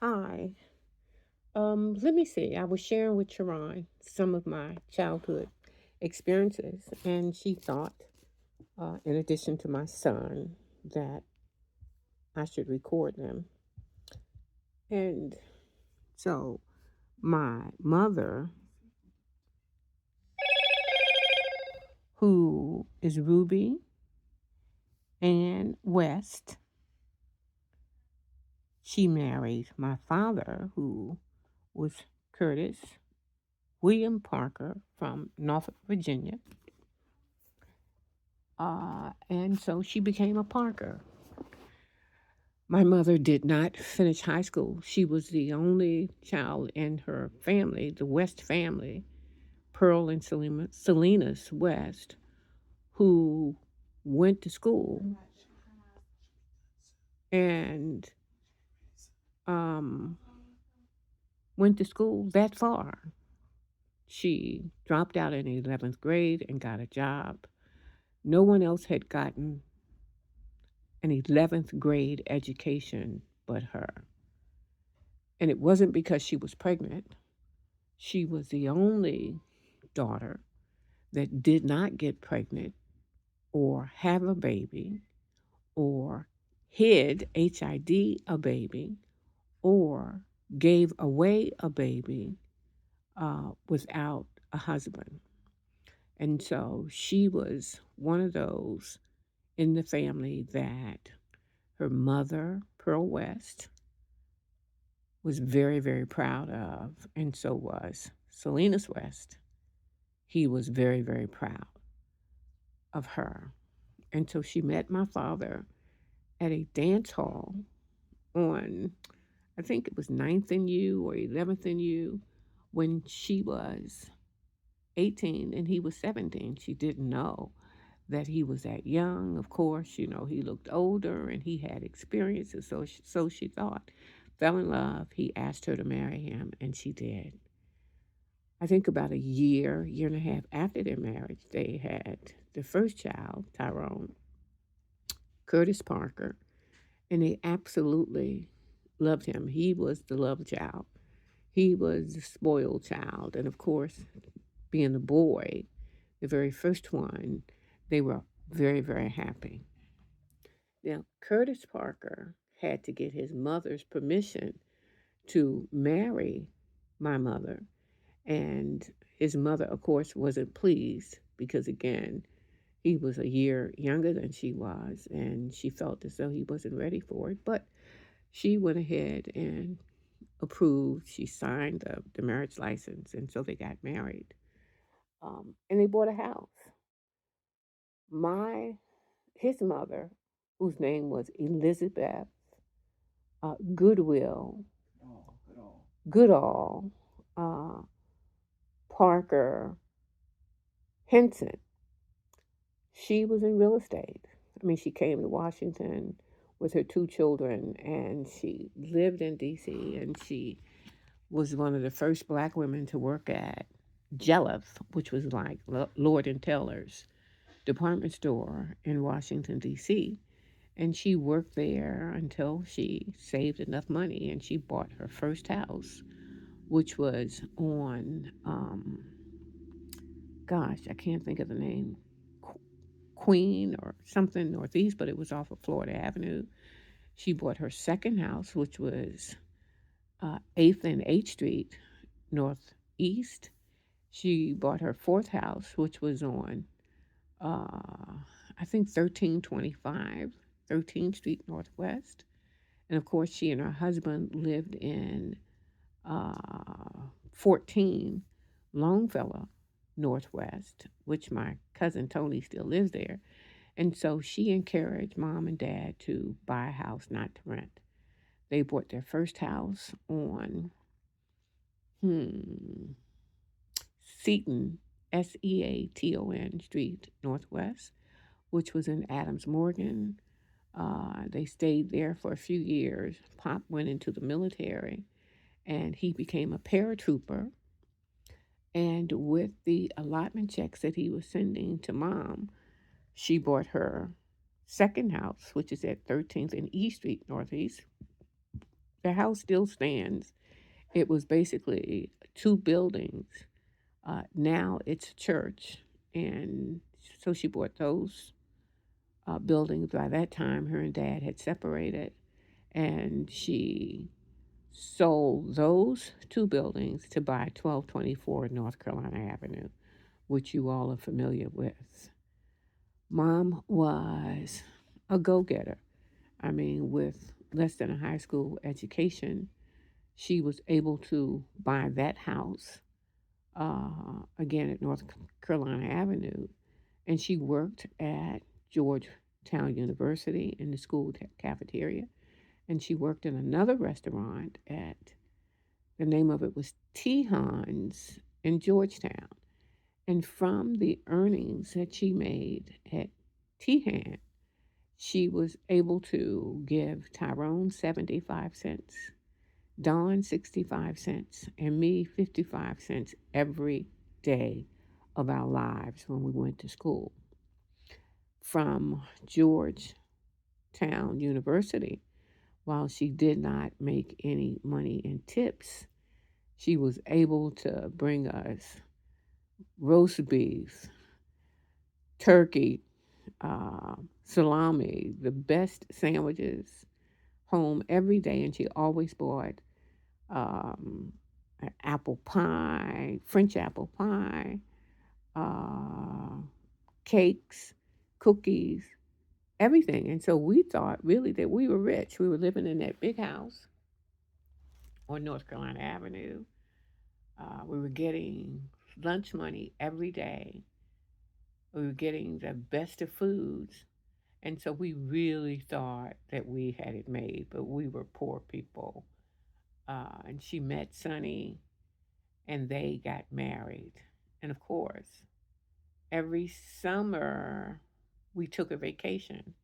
Hi. Let me see. I was sharing with Sharon some of my childhood experiences, and she thought, in addition to my son, that I should record them. And so my mother, who is Ruby Ann West, she married my father, who was Curtis William Parker from Norfolk, Virginia. And so she became a Parker. My mother did not finish high school. She was the only child in her family, the West family, Pearl and Selena's West, who went to school and um, went to school that far. She dropped out in the 11th grade and got a job. No one else had gotten an 11th grade education but her. And it wasn't because she was pregnant. She was the only daughter that did not get pregnant or have a baby or hid HID a baby or gave away a baby without a husband. And so she was one of those in the family that her mother, Pearl West, was very, very proud of, and so was Selena's West. He was very, very proud of her. And so she met my father at a dance hall on, I think it was Ninth and U or 11th and U, when she was 18 and he was 17. She didn't know that he was that young. Of course, he looked older and he had experiences, so she thought. Fell in love. He asked her to marry him, and she did. I think about a year and a half after their marriage, they had the first child, Tyrone, Curtis Parker, and they absolutely loved him. He was the love child. He was the spoiled child. And of course, being the boy, the very first one, they were very, very happy. Now, Curtis Parker had to get his mother's permission to marry my mother. And his mother, of course, wasn't pleased because, again, he was a year younger than she was, and she felt as though he wasn't ready for it. But she went ahead and approved. She signed the marriage license, and so they got married. And they bought a house. My His mother, whose name was Elizabeth Goodwill, Goodall, uh, Parker Henson, she was in real estate. I mean, she came to Washington with her two children, and she lived in D.C. and she was one of the first black women to work at Jelliffe, which was like Lord and Taylor's department store in Washington, D.C. And she worked there until she saved enough money and she bought her first house, which was on, gosh, I can't think of the name, Queen or something Northeast, but it was off of Florida Avenue. She bought her second house, which was 8th and H Street Northeast. She bought her fourth house, which was on, I think, 1325 13th Street Northwest. And of course, she and her husband lived in 14 Longfellow Northwest, which my cousin Tony still lives there. And so she encouraged mom and dad to buy a house, not to rent. They bought their first house on hmm, Seaton, Seaton Street Northwest, which was in Adams Morgan. They stayed there for a few years. Pop went into the military and he became a paratrooper. And with the allotment checks that he was sending to mom, she bought her second house, which is at 13th and E Street Northeast, The house still stands. It was basically two buildings. Now it's a church. And so she bought those buildings. By that time, her and dad had separated. And she sold those two buildings to buy 1224 North Carolina Avenue, which you all are familiar with. Mom was a go getter. I mean, with less than a high school education, she was able to buy that house again at North Carolina Avenue. And she worked at Georgetown University in the school cafeteria. And she worked in another restaurant at, the name of it was Tehan's in Georgetown. And from the earnings that she made at Tehan, she was able to give Tyrone 75 cents, Dawn 65 cents, and me 55 cents every day of our lives when we went to school. From Georgetown University, while she did not make any money in tips, she was able to bring us roast beef, turkey, salami, the best sandwiches home every day. And she always bought um, apple pie, French apple pie, uh, cakes, cookies, everything. And so we thought really that we were rich. We were living in that big house on North Carolina Avenue. We were getting lunch money every day. We were getting the best of foods. And so we really thought that we had it made, but we were poor people. And she met Sonny, and they got married. And of course, every summer we took a vacation.